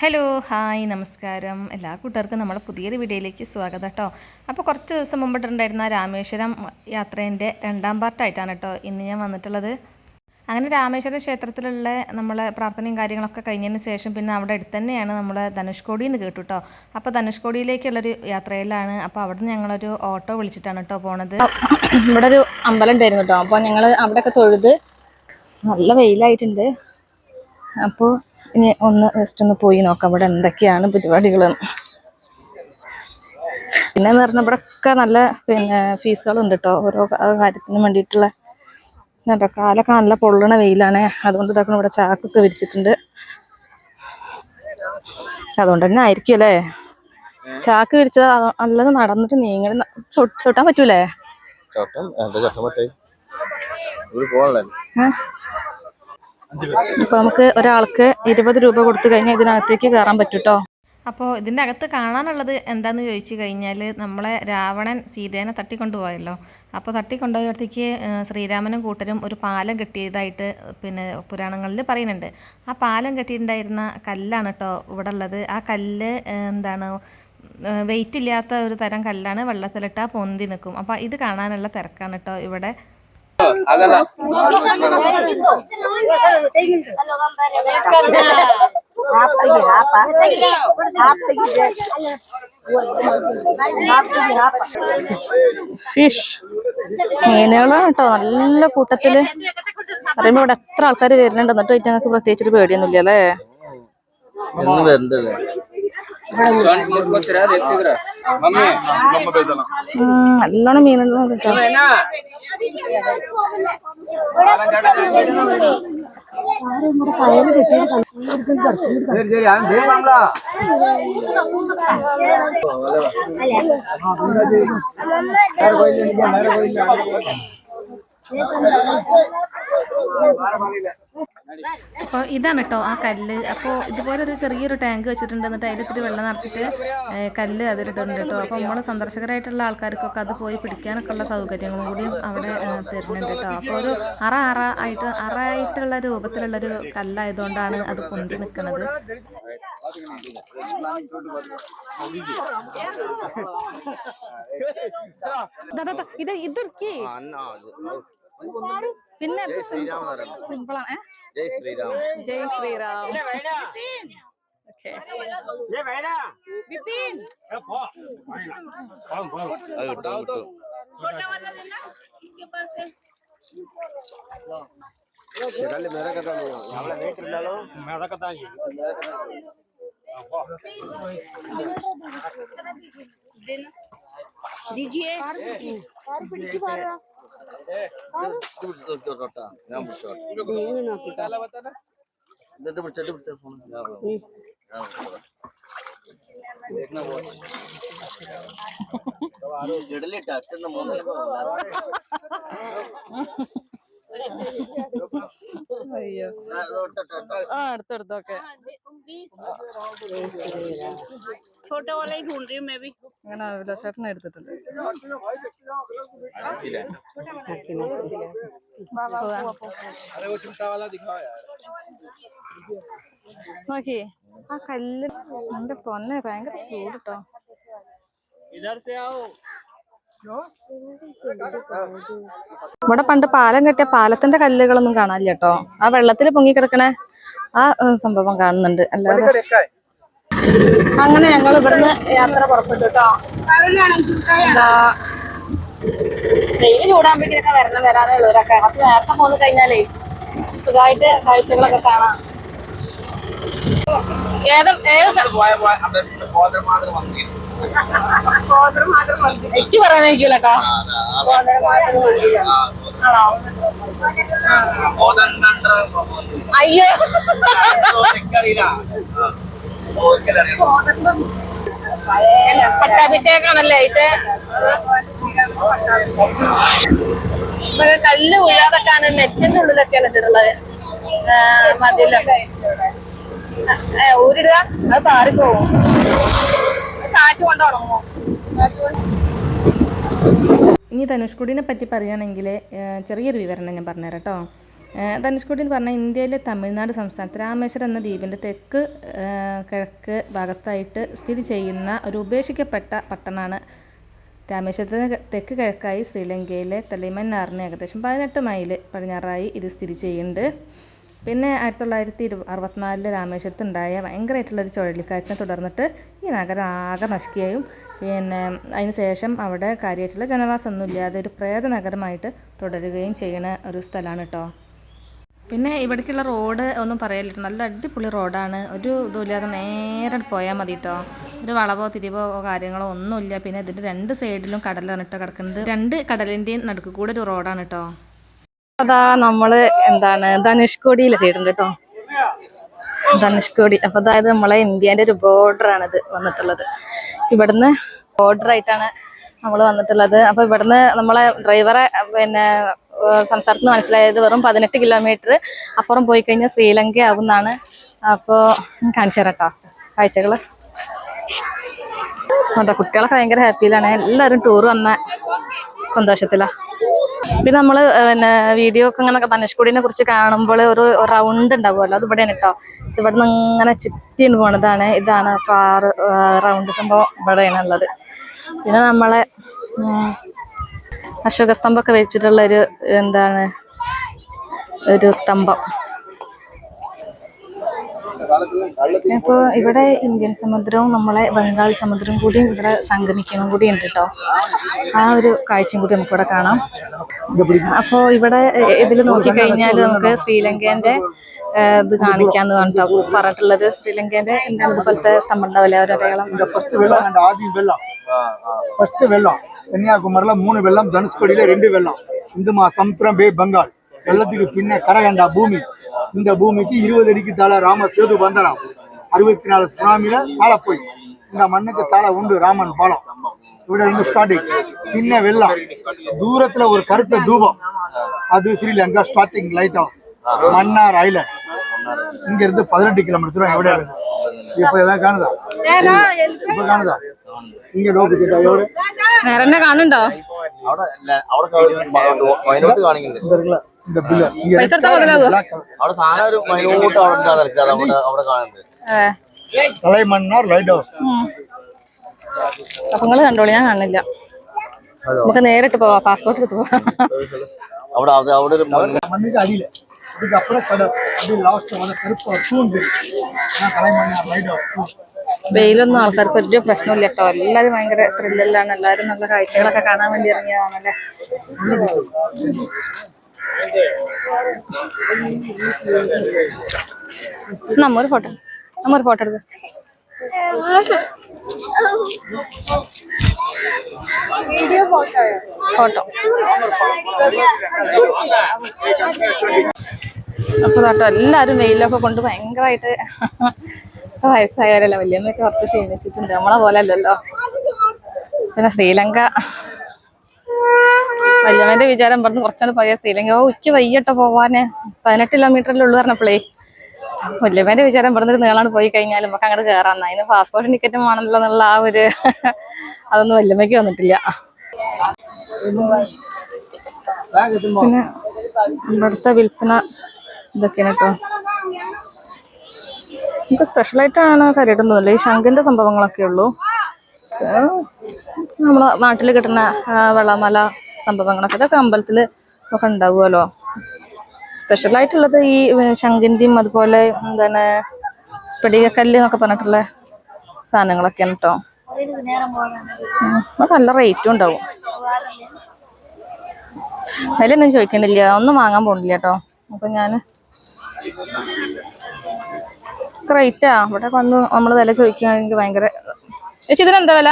Hello hi നമസ്കാരം എല്ലാ കൂട്ടുകാർക്കും നമ്മുടെ പുതിയൊരു വീഡിയോയിലേക്ക് സ്വാഗതം കേട്ടോ. അപ്പോൾ കുറച്ച് ദിവസം മുമ്പിട്ടുണ്ടായിരുന്ന രാമേശ്വരം യാത്രേൻ്റെ രണ്ടാം പാർട്ടായിട്ടാണ് കേട്ടോ ഇന്ന് ഞാൻ വന്നിട്ടുള്ളത്. അങ്ങനെ രാമേശ്വരം ക്ഷേത്രത്തിലുള്ള നമ്മളെ പ്രാർത്ഥനയും കാര്യങ്ങളൊക്കെ കഴിഞ്ഞതിന് ശേഷം പിന്നെ അവിടെ അടുത്ത് തന്നെയാണ് നമ്മൾ ധനുഷ്കോടി എന്ന് കേട്ടു കേട്ടോ. അപ്പോൾ ധനുഷ്കോടിയിലേക്കുള്ളൊരു യാത്രയിലാണ്. അപ്പോൾ അവിടെ നിന്ന് ഞങ്ങളൊരു ഓട്ടോ വിളിച്ചിട്ടാണ് കേട്ടോ പോണത്. ഇവിടെ ഒരു അമ്പലം ഉണ്ടായിരുന്നു കേട്ടോ. അപ്പോൾ ഞങ്ങൾ അവിടെയൊക്കെ തൊഴുത് നല്ല വെയിലായിട്ടുണ്ട്. അപ്പോൾ ഇനി ജസ്റ്റ് ഒന്ന് പോയി നോക്കാം ഇവിടെ എന്തൊക്കെയാണ് പരിപാടികൾ. പിന്നെ പറഞ്ഞാൽ ഇവിടെയൊക്കെ നല്ല ഫീസുകളുണ്ട് കേട്ടോ ഓരോ കാര്യത്തിനും വേണ്ടിയിട്ടുള്ള. കേട്ടോ കാലൊക്കെ നല്ല പൊള്ളണ വെയിലാണ്. അതുകൊണ്ട് ഇതൊക്കെ ഇവിടെ ചാക്കൊക്കെ വിരിച്ചിട്ടുണ്ട്. അതുകൊണ്ട് തന്നെ ആയിരിക്കും അല്ലേ ചാക്ക് വിരിച്ചത്. നല്ലത് നടന്നിട്ട് നീങ്ങനെ ചവിട്ടാൻ പറ്റൂലേ? അപ്പൊ നമുക്ക് ഒരാൾക്ക് 20 രൂപ കൊടുത്തു കഴിഞ്ഞാൽ ഇതിനകത്തേക്ക് കയറാൻ പറ്റും കേട്ടോ. അപ്പോൾ ഇതിൻ്റെ അകത്ത് കാണാനുള്ളത് എന്താണെന്ന് ചോദിച്ചു കഴിഞ്ഞാൽ നമ്മളെ രാവണൻ സീതേനെ തട്ടിക്കൊണ്ടുപോയല്ലോ. അപ്പോൾ തട്ടിക്കൊണ്ടുപോയടത്തേക്ക് ശ്രീരാമനും കൂട്ടരും ഒരു പാലം കെട്ടിയതായിട്ട് പിന്നെ പുരാണങ്ങളിൽ പറയുന്നുണ്ട്. ആ പാലം കെട്ടിയിട്ടുണ്ടായിരുന്ന കല്ലാണ് കേട്ടോ ഇവിടെ ഉള്ളത്. ആ കല്ല് എന്താണ് വെയിറ്റ് ഇല്ലാത്ത ഒരു തരം കല്ലാണ്. വെള്ളത്തിലിട്ടാൽ പൊന്തി നിൽക്കും. അപ്പോൾ ഇത് കാണാനുള്ള തിരക്കാണ് കേട്ടോ ഇവിടെ. ഫിഷ് മീനുകളാണ് കേട്ടോ നല്ല കൂട്ടത്തില്. പറയുമ്പോ ഇവിടെ എത്ര ആൾക്കാർ വരുന്നുണ്ട്. എന്നിട്ട് ഞങ്ങൾക്ക് പ്രത്യേകിച്ചൊരു പേടിയൊന്നുമില്ല അല്ലേ? നല്ലോണം മീനുകളും കിട്ടും. അപ്പോൾ ഇതാണ് കേട്ടോ ആ കല്ല്. അപ്പോൾ ഇതുപോലെ ഒരു ചെറിയൊരു ടാങ്ക് വെച്ചിട്ടുണ്ട്. എന്നിട്ട് അതിലിത്തിരി വെള്ളം നിറച്ചിട്ട് കല്ല് അതിലിട്ടുണ്ട് കേട്ടോ. അപ്പോൾ നമ്മൾ സന്ദർശകരായിട്ടുള്ള ആൾക്കാർക്കൊക്കെ അത് പോയി പിടിക്കാനൊക്കെ ഉള്ള സൗകര്യങ്ങളും കൂടിയും അവിടെ തരുന്നുണ്ട് കേട്ടോ. അപ്പോൾ ഒരു അറായിട്ടുള്ള രൂപത്തിലുള്ളൊരു കല്ലായതുകൊണ്ടാണ് അത് പൊന്തി നിൽക്കുന്നത്. പിന്നെ സിമ്പിളാണ്. ജയ് ശ്രീറാം. ജയ് ശ്രീറാം. दीजिए അയ്യോ അടുത്തെടുത്തൊക്കെ छोटे वाला ही ढूंढ रही हूँ मैं भी. അങ്ങനെ അഭിലാഷേട്ടനെ എടുത്തിട്ടുണ്ട്. നോക്കി ആ കല്ല്. എന്റെ പൊന്നെ ഭയങ്കര ചൂട് കേട്ടോ. ഇവിടെ പണ്ട് പാലം കെട്ടിയ പാലത്തിന്റെ കല്ലുകളൊന്നും കാണാനില്ല കേട്ടോ. ആ വെള്ളത്തിൽ പൊങ്ങിക്കിടക്കണ ആ സംഭവം കാണുന്നുണ്ട്. അല്ലാതെ അങ്ങനെ ഞങ്ങൾ ഇവിടുന്ന് യാത്ര പുറപ്പെട്ടു കേട്ടോ. വെയിൽ ചൂടാകുമ്പോഴേക്കൊക്കെ വരാനേ ഉള്ളവരൊക്കെ കുറച്ച് നേരത്തെ പോന്ന് കഴിഞ്ഞാലേ സുഖമായിട്ട് കാഴ്ചകളൊക്കെ കാണാം. എനിക്ക് പറയാനായിരിക്കൂലോ. അയ്യോ പട്ടാഭിഷേകാണല്ലേ ഇത്. കല്ല് വീഴാതൊക്കെയാണ് നെറ്റിന്റെ ഉള്ളിലൊക്കെയാണ് ഇട്ടിട്ടുള്ളത്. മതിലൊക്കെ ഊരിടുക. അത് താറിപ്പോവും. കാറ്റ് കൊണ്ട് ഉണങ്ങുമോ? ഇനി ധനുഷ്കോടിനെ പറ്റി പറയുകയാണെങ്കിൽ ചെറിയൊരു വിവരണം ഞാൻ പറഞ്ഞുതരാം കേട്ടോ. ധനുഷ്കോടി എന്ന് പറഞ്ഞാൽ ഇന്ത്യയിലെ തമിഴ്നാട് സംസ്ഥാനത്ത് രാമേശ്വരം എന്ന ദ്വീപിൻ്റെ തെക്ക് കിഴക്ക് ഭാഗത്തായിട്ട് സ്ഥിതി ചെയ്യുന്ന ഒരു ഉപേക്ഷിക്കപ്പെട്ട പട്ടണമാണ്. രാമേശ്വരത്തിന് തെക്ക് കിഴക്കായി ശ്രീലങ്കയിലെ തലൈമന്നാറിന് ഏകദേശം 18 മൈൽ പടിഞ്ഞാറായി ഇത് സ്ഥിതി ചെയ്യുന്നുണ്ട്. പിന്നെ 1964 രാമേശ്വരത്ത് ഉണ്ടായ ഭയങ്കരമായിട്ടുള്ളൊരു ചുഴലിക്കാറ്റിനെ തുടർന്നിട്ട് ഈ നഗരം ആകെ നശിക്കുകയും പിന്നെ അതിന് ശേഷം അവിടെ കാര്യമായിട്ടുള്ള ജനവാസമൊന്നും ഇല്ലാതെ ഒരു പ്രേത നഗരമായിട്ട് തുടരുകയും ചെയ്യുന്ന ഒരു സ്ഥലമാണ് കേട്ടോ. പിന്നെ ഇവിടേക്കുള്ള റോഡ് ഒന്നും പറയലില്ല, നല്ല അടിപൊളി റോഡാണ്. ഒരു ഇതുമില്ലാതെ നേരെ പോയാൽ മതി കേട്ടോ. ഒരു വളവോ തിരിവോ കാര്യങ്ങളോ ഒന്നുമില്ല. പിന്നെ ഇതിൻ്റെ 2 സൈഡിലും കടലാണ് കേട്ടോ കിടക്കുന്നത്. 2 കടലിൻ്റെയും നടുക്ക് കൂടെ ഒരു റോഡാണ് കേട്ടോ. അതാ നമ്മള് ധനുഷ്കോടിയിൽ എത്തിയിട്ടുണ്ട് കേട്ടോ. ധനുഷ്കോടി അപ്പൊ അതായത് നമ്മളെ ഇന്ത്യന്റെ ഒരു ബോർഡറാണിത് വന്നിട്ടുള്ളത്. ഇവിടുന്ന് ബോർഡറായിട്ടാണ് നമ്മൾ വന്നിട്ടുള്ളത്. അപ്പൊ ഇവിടുന്ന് നമ്മളെ ഡ്രൈവറെ പിന്നെ സംസാരത്തിന് മനസ്സിലായത് വെറും 18 കിലോമീറ്റർ അപ്പുറം പോയി കഴിഞ്ഞാൽ ശ്രീലങ്ക ആവുന്നാണ്. അപ്പോ കാണിച്ചു തരാം കേട്ടോ കാഴ്ചകള്. കേട്ടോ കുട്ടികളൊക്കെ ഭയങ്കര ഹാപ്പിയിലാണ്. എല്ലാവരും ടൂർ വന്ന സന്തോഷത്തിലാ. പിന്നെ നമ്മള് പിന്നെ വീഡിയോ ഒക്കെ ഇങ്ങനെ ധനുഷ്കോടിനെ കുറിച്ച് കാണുമ്പോൾ ഒരു റൗണ്ട് ഉണ്ടാവുമല്ലോ, അത് ഇവിടെയാണ് കേട്ടോ. ഇവിടുന്ന് ഇങ്ങനെ ചുറ്റിന് പോണതാണ്. ഇതാണ് റൗണ്ട് സംഭവം ഇവിടെയാണ് ഉള്ളത്. പിന്നെ നമ്മളെ അശോക സ്തംഭമൊക്കെ വെച്ചിട്ടുള്ള ഒരു സ്തംഭം. അപ്പോൾ ഇവിടെ ഇന്ത്യൻ സമുദ്രവും നമ്മളെ ബംഗാൾ സമുദ്രവും കൂടിയും ഇവിടെ സംഗമിക്കണം കൂടി ഉണ്ട് കേട്ടോ. ആ ഒരു കാഴ്ചയും കൂടി നമുക്കിവിടെ കാണാം. അപ്പോൾ ഇവിടെ ഇതിൽ നോക്കിക്കഴിഞ്ഞാൽ നമുക്ക് ശ്രീലങ്കേന്റെ ഇത് കാണിക്കാന്ന് പറഞ്ഞിട്ടുള്ളത്. ശ്രീലങ്കേന്റെ എന്താണ് ഇതുപോലത്തെ സ്തംഭം ഉണ്ടാവില്ലേ ഒരടയാളം. ஃபர்ஸ்ட் வெள்ளம் கன்னியாகுமரியில 3 வெள்ளம், தனுஷ்கோடியில 2 வெள்ளம். இந்துமா சமுத்திரம் பே பெங்கால் வெள்ளத்துக்கு பின்ன கரகண்டா பூமி. இந்த பூமிக்கு 20 அடிக்கு தாழ ராம சேது பந்தனம். 64 சுனாமியில தாழ போய் இந்த மண்ணுக்கு தாழ உண்டு ராமன் பாலம். ഇവിടെ இருந்து ஸ்டார்டிங். பின்ன வெள்ளம் தூரத்துல ஒரு கருத்த தூபம், அது Sri Lanka starting light house Mannar Island. இங்க இருந்து 18 கிலோமீட்டர் தூரம் எവിടെ இருக்கு. இப்ப ஏதாவது കാണുதா? இப்ப കാണുதா? ഇങ്ങ നോക്കിട്ടാ എവിടെ നേരെ കാണുന്നുണ്ടോ? പൈസ എടുത്താൽ മുതലാകുമോ? തലൈമന്നാർ ലൈറ്റ് ഹൗസ്. അപ്പൊ നിങ്ങള് കണ്ടോളി, ഞാൻ കാണില്ല. നമുക്ക് നേരിട്ട് പോവാ, പാസ്പോർട്ട് എടുത്ത് പോവാ. மண்ணுக்கு அடியில இதுக்கு அப்புறம் கடல் அப்படி லாஸ்ட் வர கருப்பு தூண் தலைமன்னார் லைட் ஹவுஸ். വെയിലൊന്നും ആൾക്കാർക്ക് ഒരു പ്രശ്നമില്ല കേട്ടോ. എല്ലാവരും ഭയങ്കര ത്രില്ലിലാണ്. എല്ലാവരും നല്ല കാഴ്ചകളൊക്കെ കാണാൻ വേണ്ടി ഇറങ്ങിയതാണല്ലേ. നമ്മൊരു ഫോട്ടോ എടുക്ക. ഫോട്ടോ അപ്പൊ കേട്ടോ എല്ലാരും വെയിലൊക്കെ കൊണ്ട് ഭയങ്കരമായിട്ട് വയസ്സായവരല്ല, വല്യമ്മയൊക്കെ കുറച്ച് ക്ഷീണിച്ചിട്ടുണ്ട്. നമ്മളെ പോലെ അല്ലല്ലോ. പിന്നെ ശ്രീലങ്ക വല്യമ്മേന്റെ വിചാരം പറഞ്ഞു കുറച്ചുകൂടെ പോയാൽ ശ്രീലങ്ക ഉച്ച വയ്യട്ടോ പോവാന്. 18 കിലോമീറ്ററിൽ ഉള്ളു പറഞ്ഞപ്പോഴേ വല്യമ്മേന്റെ വിചാരം പറഞ്ഞൊരു നീളാണ് പോയി കഴിഞ്ഞാൽ നമുക്ക് അങ്ങോട്ട് കയറാം. അതിന് പാസ്പോർട്ടും ടിക്കറ്റും വേണമല്ലോ എന്നുള്ള ആ ഒരു അതൊന്നും വല്യമ്മയ്ക്ക് വന്നിട്ടില്ല. പിന്നെ ഇവിടുത്തെ വിൽപ്പന ഇതൊക്കെയാണ് കേട്ടോ. നമുക്ക് സ്പെഷ്യലായിട്ടാണ് കാര്യമായിട്ടൊന്നുമില്ല. ഈ ശംഖിന്റെ സംഭവങ്ങളൊക്കെ ഉള്ളൂ. നമ്മളെ നാട്ടിൽ കിട്ടുന്ന വെള്ളമല സംഭവങ്ങളൊക്കെ ഇതൊക്കെ അമ്പലത്തിൽ ഒക്കെ ഉണ്ടാവുമല്ലോ. സ്പെഷ്യലായിട്ടുള്ളത് ഈ ശംഖിന്റെയും അതുപോലെ എന്താണ് സ്ഫടികക്കല്ല് എന്നൊക്കെ പറഞ്ഞിട്ടുള്ള സാധനങ്ങളൊക്കെയാണ് കേട്ടോ. അത് നല്ല റേറ്റും ഉണ്ടാവും. വിലയൊന്നും ചോദിക്കണില്ല, ഒന്നും വാങ്ങാൻ പോണില്ല കേട്ടോ. അപ്പൊ ഞാൻ റേറ്റാ ഇവിടെ വന്ന് നമ്മൾ വില ചോദിക്കുകയാണെങ്കിൽ ഭയങ്കര. ചേച്ചി ഇതിനെന്താ വില?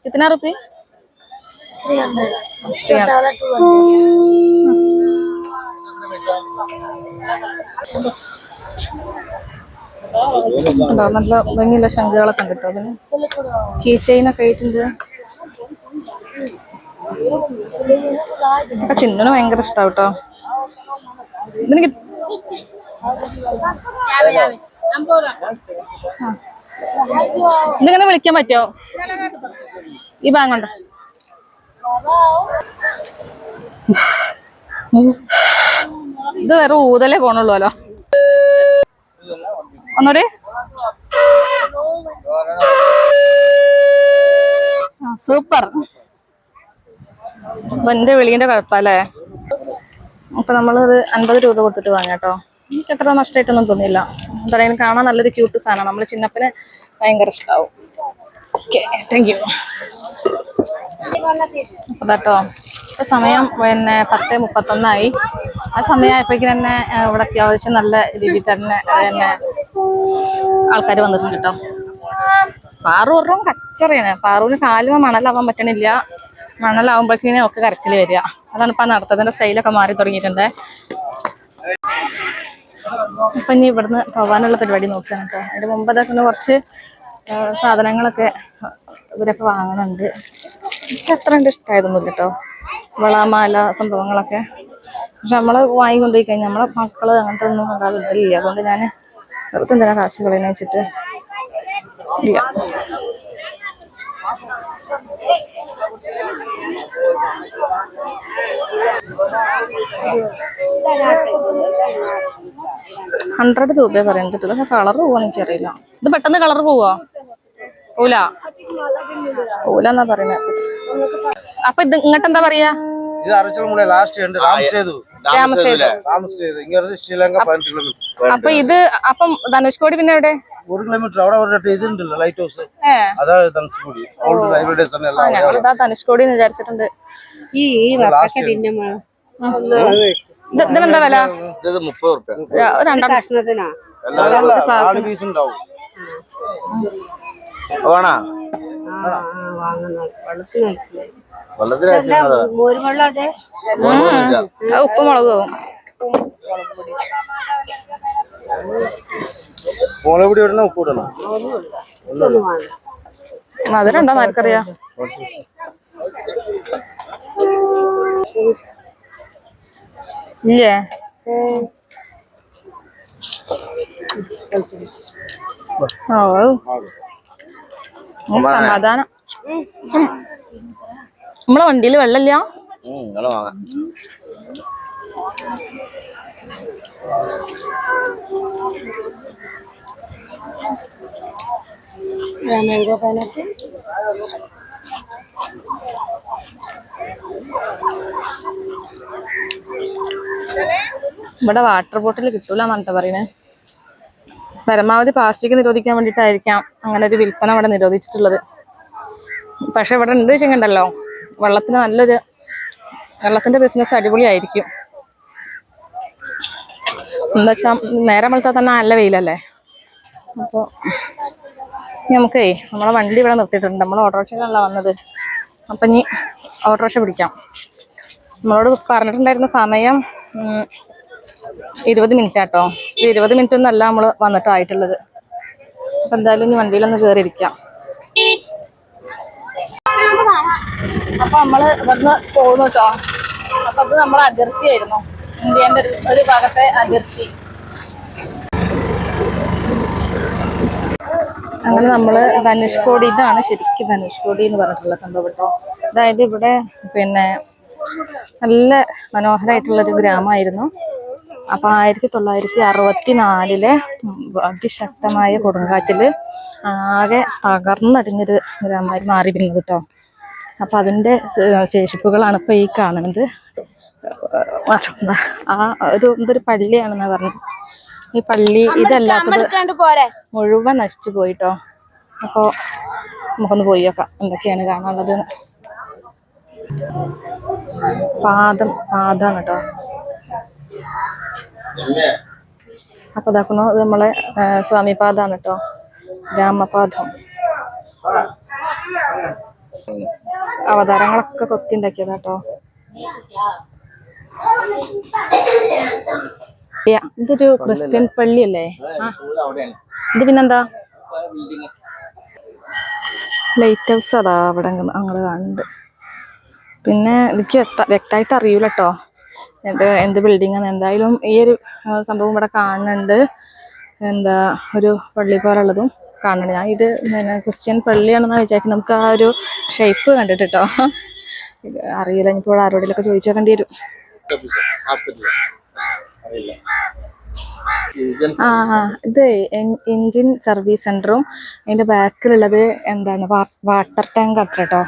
എത്ര റുപ്പി? 300. നല്ല ഭംഗിയുള്ള ശംഖുകളൊക്കെ ഉണ്ട് കേട്ടോ. പിന്നെ കീ ചെയിനൊക്കെ ആയിട്ടുണ്ട്. ഒക്കെ ചിന്നന് ഭയങ്കര ഇഷ്ടാവും കേട്ടോ. ഇതിന് ഇതിങ്ങനെ വിളിക്കാൻ പറ്റുമോ? ഈ ബാങ്ക് ഉണ്ടോ? ഇത് വേറെ ഊതലേ പോണുള്ളൂല്ലോ. ഒന്നൂടെ സൂപ്പർ. അപ്പൊ എന്റെ വിളീന്റെ കുഴപ്പല്ലേ. അപ്പൊ നമ്മളത് 50 രൂപ കൊടുത്തിട്ട് വാങ്ങാട്ടോ. എനിക്ക് എത്ര നഷ്ടമായിട്ടൊന്നും തോന്നിയില്ല. എന്തായാലും കാണാൻ നല്ലൊരു ക്യൂട്ട് സാധനമാണ്. നമ്മള് ചിന്നപ്പന് ഭയങ്കര ഇഷ്ടാവും. Okay, thank you. അതാട്ടോ ഇപ്പൊ സമയം 10:31 ആ സമയമായപ്പോഴേക്കും തന്നെ ഇവിടെ അത്യാവശ്യം നല്ല രീതിയിൽ തന്നെ ആൾക്കാർ വന്നിട്ടുണ്ട് കേട്ടോ. പാറൂറും കച്ചറയാണ്. പാറൂരിന് കാലുമ മണലാവാൻ പറ്റണില്ല. മണലാവുമ്പോഴേക്കിനെ ഒക്കെ കരച്ചിൽ വരിക. അതാണ് ഇപ്പൊ നടത്തതിന്റെ സ്റ്റൈലൊക്കെ മാറി തുടങ്ങിയിട്ടുണ്ട്. അപ്പൊ ഇനി ഇവിടുന്ന് പോവാനുള്ള പരിപാടി നോക്കുകയാണ് കേട്ടോ. അതിന്റെ മുമ്പ് അതൊക്കെ കുറച്ച് സാധനങ്ങളൊക്കെ ഇവരൊക്കെ വാങ്ങുന്നുണ്ട്. എനിക്ക് അത്ര കണ്ട് ഇഷ്ടമായിരുന്നില്ല കേട്ടോ, വളമാല സംഭവങ്ങളൊക്കെ. പക്ഷെ നമ്മള് വാങ്ങിക്കൊണ്ടുപോയി കഴിഞ്ഞാൽ നമ്മളെ മക്കള് അങ്ങനത്തെ ഒന്നും ഉണ്ടാവില്ല. അതുകൊണ്ട് ഞാൻ വെറുതെ എന്തിനാ കാശ് കളയുന്ന വെച്ചിട്ട് ഇല്ല. ₹100 പറയുന്നത്. ഇതൊക്കെ കളർ പോവാന്ന് എനിക്കറിയില്ല. ഇത് പെട്ടെന്ന് കളർ പോവോ? പൂലെന്നാ പറയുന്നത്. അപ്പൊ ഇത് ഇങ്ങോട്ട് എന്താ പറയാ? ഇത് അരച്ചൽമുള ലാസ്റ്റ് ഉണ്ട് രാമസേതു. ശ്രീലങ്ക 18 കിലോമീറ്റർ. അപ്പൊ ഇത് അപ്പം ധനുഷ്കോടി പിന്നെ എവിടെ? 1 കിലോമീറ്റർ അവിടെ ഇതുണ്ടല്ലോ ലൈറ്റ് ഹൗസ്. അതാണ് ധനുഷ്കോടി. ഓൾഡ് റെയിൽവേ സ്റ്റേഷൻ എല്ലാം ഞങ്ങളിതാ ധനുഷ്കോടി എന്ന് വിചാരിച്ചിട്ടുണ്ട്. ഇതിനെന്താ വില? ഇത് 30 രൂപ. രണ്ടാം കഷ്ണത്തിനാ പീസ് ഉണ്ടാവും. വേണോ? ഉപ്പ് മുളക് മുളകുപൊടി ഇടണോ ഉപ്പ് ഇടണോ? മധുരണ്ടോ ആർക്കറിയാ? ഇല്ലേ? സമാധാനം. നമ്മളെ വണ്ടിയിൽ വെള്ളമില്ല. ഇവിടെ വാട്ടർ ബോട്ടിൽ കിട്ടൂലെന്നാണ് പറയണേ. പരമാവധി പ്ലാസ്റ്റിക് നിരോധിക്കാൻ വേണ്ടിയിട്ടായിരിക്കാം അങ്ങനെ ഒരു വിൽപ്പന ഇവിടെ നിരോധിച്ചിട്ടുള്ളത്. പക്ഷെ ഇവിടെ ഉണ്ട് വെച്ചിട്ടുണ്ടല്ലോ, വെള്ളത്തിന്റെ ബിസിനസ് അടിപൊളിയായിരിക്കും. എന്താ വെച്ചാൽ നേരം വെളുത്താൽ തന്നെ നല്ല വെയിലല്ലേ. അപ്പോൾ നമുക്കേ നമ്മളെ വണ്ടി ഇവിടെ നിർത്തിയിട്ടുണ്ട്. നമ്മൾ ഓട്ടോറിക്ഷയിലല്ല വന്നത്. അപ്പം ഇനി ഓട്ടോറിക്ഷ പിടിക്കാം. നമ്മളോട് പറഞ്ഞിട്ടുണ്ടായിരുന്ന സമയം 20 മിനിറ്റ് ആട്ടോ. 20 മിനിറ്റ് ഒന്നല്ല നമ്മൾ വന്നിട്ടായിട്ടുള്ളത്. അപ്പം എന്തായാലും ഇനി വണ്ടിയിലൊന്ന് കയറിയിരിക്കാം. അപ്പൊ നമ്മള് ഇവിടുന്ന് പോകുന്നു കേട്ടോ. അപ്പൊ അത് നമ്മളെ അതിർത്തിയായിരുന്നു, ഇന്ത്യന്റെ ഒരു ഭാഗത്തെ അതിർത്തി. അങ്ങനെ നമ്മള് ധനുഷ്കോടി, ഇതാണ് ശരിക്കും ധനുഷ്കോടി എന്ന് പറഞ്ഞിട്ടുള്ള സംഭവം കേട്ടോ. അതായത് ഇവിടെ പിന്നെ നല്ല മനോഹരമായിട്ടുള്ളൊരു ഗ്രാമമായിരുന്നു. അപ്പൊ 1964 അതിശക്തമായ കൊടുങ്കാറ്റില് ആകെ തകർന്നടിഞ്ഞൊരു ഗ്രാമമായി മാറിയിരുന്നത് കേട്ടോ. അപ്പൊ അതിന്റെ ശേഷിപ്പുകളാണ് ഇപ്പൊ ഈ കാണുന്നത്. എന്തൊരു പള്ളിയാണെന്നാ പറഞ്ഞത്. ഈ പള്ളി ഇതല്ലാത്തത് മുഴുവൻ നശിച്ചു പോയിട്ടോ. അപ്പൊ നമുക്കൊന്ന് പോയി നോക്കാം എന്തൊക്കെയാണ് കാണാനുള്ളത്. പാതാണ് കേട്ടോ. അപ്പൊ ഇതാക്കണോ, ഇത് നമ്മളെ സ്വാമി പാദാണ് കേട്ടോ, രാമപാദം. അവതാരങ്ങളൊക്കെ കൊത്തിണ്ടാക്കിയതാ കേട്ടോ. ഇതൊരു ക്രിസ്ത്യൻ പള്ളിയല്ലേ? ഇത് പിന്നെന്താ ലൈറ്റ് ഹൗസ്. അതാ അവിടെ അങ്ങോട്ട് കാണുന്നുണ്ട്. പിന്നെ എനിക്ക് വ്യക്തമായിട്ട് അറിയൂല കേട്ടോ എന്ത് ബിൽഡിംഗ് ആണ്. എന്തായാലും ഈ ഒരു സംഭവം ഇവിടെ കാണുന്നുണ്ട്. എന്താ ഒരു പള്ളി പോലുള്ളതും കാണുന്നുണ്ട്. ഞാൻ ഇത് ക്രിസ്ത്യൻ പള്ളിയാണെന്നാണ് വിചാരിക്കുന്നത്. നമുക്ക് ആ ഒരു ഷേപ്പ് കണ്ടിട്ട് കേട്ടോ അറിയില്ല. എനിക്കിവിടെ ആരോടെങ്കിലൊക്കെ ചോദിച്ചു നോക്കേണ്ടി വരും. ആ ആ ഇത് എൻജിൻ സർവീസ് സെന്ററും അതിന്റെ ബാക്കിലുള്ളത് എന്താണ് വാട്ടർ ടാങ്ക് അത്ര കേട്ടോ.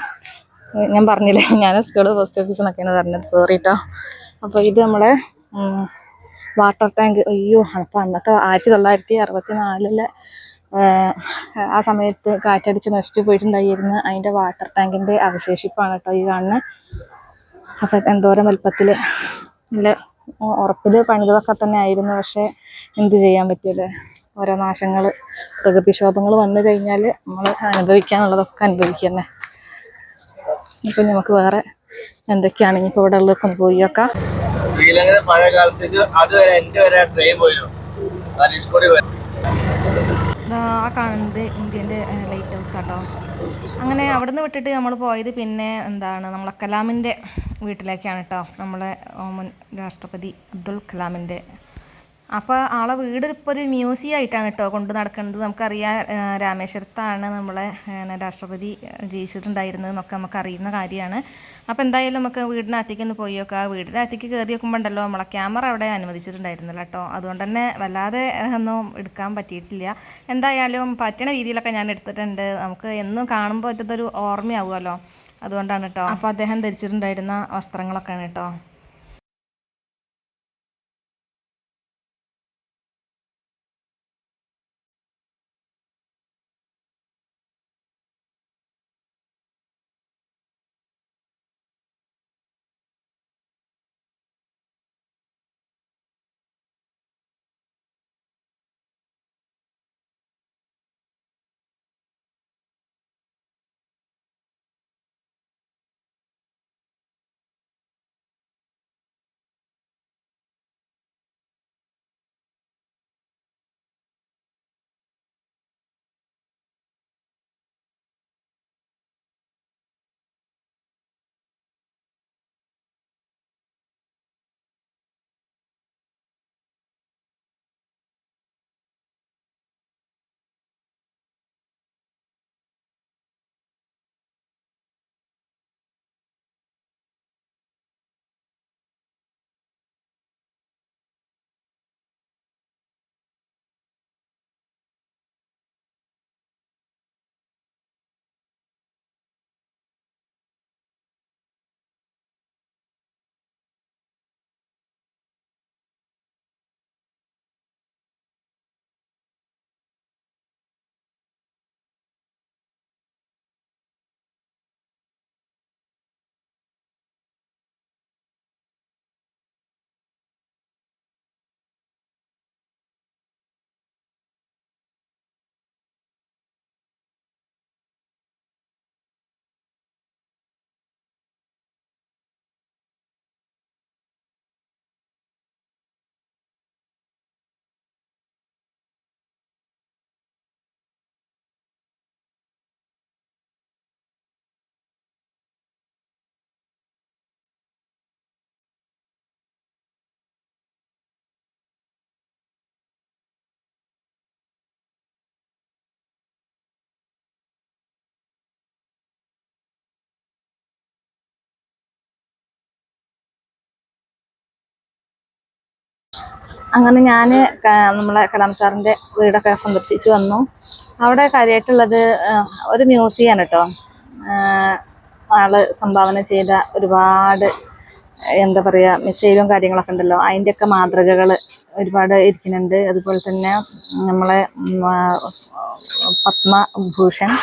ഞാൻ പറഞ്ഞില്ലേ ഞാൻ സ്കൂള് പോസ്റ്റ് ഓഫീസ് എന്നൊക്കെയാണ് പറഞ്ഞത്, സോറി കേട്ടോ. അപ്പോൾ ഇത് നമ്മളെ വാട്ടർ ടാങ്ക്. അയ്യോ അപ്പോൾ അന്നത്തെ 1964 ആ സമയത്ത് കാറ്റടിച്ച് നശിച്ചു പോയിട്ടുണ്ടായിരുന്നു അതിൻ്റെ വാട്ടർ ടാങ്കിൻ്റെ അവശേഷിപ്പാണ് കേട്ടോ ഈ കാണുന്നത്. അപ്പം എന്തോരം വലുപ്പത്തിൽ നല്ല ഉറപ്പിൽ പണിതൊക്കെ തന്നെ ആയിരുന്നു. പക്ഷേ എന്ത് ചെയ്യാൻ പറ്റില്ലേ, ഓരോ നാശങ്ങൾ പ്രകൃതിക്ഷോഭങ്ങൾ വന്നു കഴിഞ്ഞാൽ നമ്മൾ അനുഭവിക്കാനുള്ളതൊക്കെ അനുഭവിക്കുക. ഇപ്പം നമുക്ക് വേറെ എന്തൊക്കെയാണ് ഇനിയിപ്പോൾ ഇവിടെ ഉള്ളതൊക്കെ ഒന്ന് പോയി നോക്കാം. ശ്രീലങ്ക പഴയ കാലത്തേക്ക് അതുവരെ എൻ്റെ വരെ ട്രെയിൻ പോയിരുന്നു. ആ കാണുന്നത് ഇന്ത്യൻ്റെ ലൈറ്റ് ഹൗസ് ആട്ടോ. അങ്ങനെ അവിടെ നിന്ന് വിട്ടിട്ട് നമ്മൾ പോയത് പിന്നെ എന്താണ് നമ്മളെ കലാമിൻ്റെ വീട്ടിലേക്കാണ് കേട്ടോ. നമ്മളെ മുൻ രാഷ്ട്രപതി അബ്ദുൽ കലാമിൻ്റെ. അപ്പോൾ ആളെ വീട് ഇപ്പോൾ ഒരു മ്യൂസിയം ആയിട്ടാണ് കേട്ടോ കൊണ്ട് നടക്കുന്നത്. നമുക്കറിയാം രാമേശ്വരത്താണ് നമ്മളെ രാഷ്ട്രപതി ജീവിച്ചിട്ടുണ്ടായിരുന്നത് എന്നൊക്കെ നമുക്കറിയുന്ന കാര്യമാണ്. അപ്പോൾ എന്തായാലും നമുക്ക് വീടിനകത്തേക്ക് ഒന്ന് പോയി നോക്കാം. വീടിനകത്തേക്ക് കയറി നോക്കുമ്പോൾ ഉണ്ടല്ലോ നമ്മളെ ക്യാമറ അവിടെ അനുവദിച്ചിട്ടുണ്ടായിരുന്നില്ല കേട്ടോ. അതുകൊണ്ട് തന്നെ വല്ലാതെ ഒന്നും എടുക്കാൻ പറ്റിയിട്ടില്ല. എന്തായാലും പറ്റുന്ന രീതിയിലൊക്കെ ഞാൻ എടുത്തിട്ടുണ്ട്. നമുക്ക് എന്നും കാണുമ്പോൾ ഇതൊരു ഓർമ്മയാവുമല്ലോ, അതുകൊണ്ടാണ് കേട്ടോ. അപ്പോൾ അദ്ദേഹം ധരിച്ചിട്ടുണ്ടായിരുന്ന വസ്ത്രങ്ങളൊക്കെയാണ് കേട്ടോ. അങ്ങനെ ഞാൻ നമ്മളെ കലാം സാറിൻ്റെ വീടൊക്കെ സന്ദർശിച്ച് വന്നു. അവിടെ കാര്യമായിട്ടുള്ളത് ഒരു മ്യൂസിയമാണ് കേട്ടോ. ആള് സംഭാവന ചെയ്ത ഒരുപാട് എന്താ പറയുക മിസൈലും കാര്യങ്ങളൊക്കെ ഉണ്ടല്ലോ, അതിൻ്റെയൊക്കെ മാതൃകകൾ ഒരുപാട് ഇരിക്കുന്നുണ്ട്. അതുപോലെ തന്നെ നമ്മളെ പത്മവിഭൂഷൺ,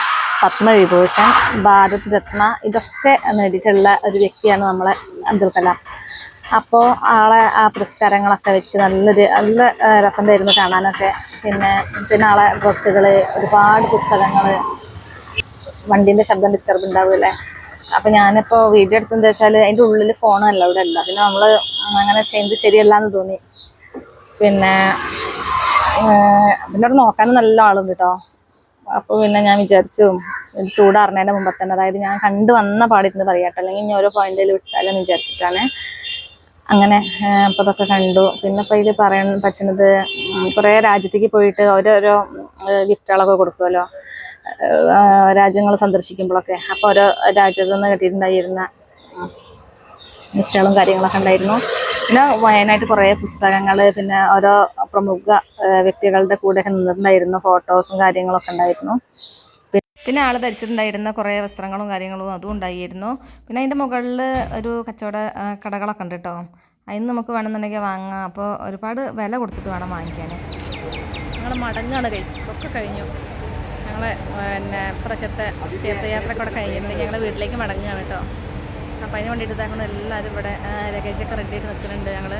ഭാരത് രത്ന ഇതൊക്കെ നേടിയിട്ടുള്ള ഒരു വ്യക്തിയാണ് നമ്മളെ അബ്ദുൽ കലാം. അപ്പോൾ ആളെ ആ പുരസ്കാരങ്ങളൊക്കെ വെച്ച് നല്ല രസമുണ്ടായിരുന്നു കാണാനൊക്കെ. പിന്നെ ആളെ ഡ്രസ്സുകൾ, ഒരുപാട് പുസ്തകങ്ങൾ, വണ്ടീൻ്റെ ശബ്ദം ഡിസ്റ്റർബ് ഉണ്ടാവില്ലേ. അപ്പം ഞാനിപ്പോൾ വീഡിയോ എടുത്തെന്ന് വെച്ചാൽ അതിൻ്റെ ഉള്ളിൽ ഫോണല്ല ഇവിടെ അല്ല. പിന്നെ നമ്മൾ അങ്ങനെ ചെയ്യുന്നത് ശരിയല്ല എന്ന് തോന്നി. പിന്നെ അവിടെ നോക്കാനും നല്ല ആളുണ്ട് കേട്ടോ. അപ്പോൾ പിന്നെ ഞാൻ വിചാരിച്ചു ഇത് ചൂടാറുന്നതിൻ്റെ മുമ്പ് തന്നെ, അതായത് ഞാൻ കണ്ടു വന്ന പാടിരുന്ന് പറയാട്ടോ, അല്ലെങ്കിൽ ഇനി ഓരോ പോയിന്റിൽ വിട്ടാലെന്ന് വിചാരിച്ചിട്ടാണ്. അങ്ങനെ അപ്പോൾ അതൊക്കെ കണ്ടു. പിന്നെ ഇപ്പോൾ ഇതിൽ പറയാൻ പറ്റുന്നത് കുറേ രാജ്യത്തേക്ക് പോയിട്ട് ഓരോരോ ഗിഫ്റ്റുകളൊക്കെ കൊടുക്കുമല്ലോ രാജ്യങ്ങൾ സന്ദർശിക്കുമ്പോഴൊക്കെ. അപ്പോൾ ഓരോ രാജ്യത്തു നിന്ന് കിട്ടിയിട്ടുണ്ടായിരുന്ന ഗിഫ്റ്റുകളും കാര്യങ്ങളൊക്കെ ഉണ്ടായിരുന്നു. പിന്നെ വയനായിട്ട് കുറേ പുസ്തകങ്ങൾ, പിന്നെ ഓരോ പ്രമുഖ വ്യക്തികളുടെ കൂടെ നിന്നിട്ടുണ്ടായിരുന്നു, ഫോട്ടോസും കാര്യങ്ങളൊക്കെ ഉണ്ടായിരുന്നു. പിന്നെ ആൾ ധരിച്ചിട്ടുണ്ടായിരുന്ന കുറേ വസ്ത്രങ്ങളും കാര്യങ്ങളും അതും ഉണ്ടായിരുന്നു. പിന്നെ അതിൻ്റെ മുകളിൽ ഒരു കച്ചവട കടകളൊക്കെ ഉണ്ട് കേട്ടോ. അതിന് നമുക്ക് വേണമെന്നുണ്ടെങ്കിൽ വാങ്ങാം. അപ്പോൾ ഒരുപാട് വില കൊടുത്തിട്ട് വേണം വാങ്ങിക്കാൻ. ഞങ്ങൾ മടങ്ങാണ് ഗൈസ്, ഒക്കെ കഴിഞ്ഞു. ഞങ്ങളെ പിന്നെ പ്രാവശ്യത്തെ തീർത്ഥയാത്രയൊക്കെ ഇവിടെ കഴിഞ്ഞിട്ടുണ്ടെങ്കിൽ ഞങ്ങൾ വീട്ടിലേക്ക് മടങ്ങുകയാണ് കേട്ടോ. അപ്പോൾ അതിന് വേണ്ടിയിട്ട് ഞങ്ങൾ എല്ലാവരും ഇവിടെ ലഗേജൊക്കെ റെഡി ആയിട്ട് നിൽക്കുന്നുണ്ട്. ഞങ്ങൾ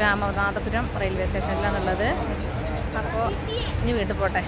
രാമനാഥപുരം റെയിൽവേ സ്റ്റേഷനിലാണുള്ളത്. അപ്പോൾ ഇനി വീട്ടിൽ പോട്ടെ.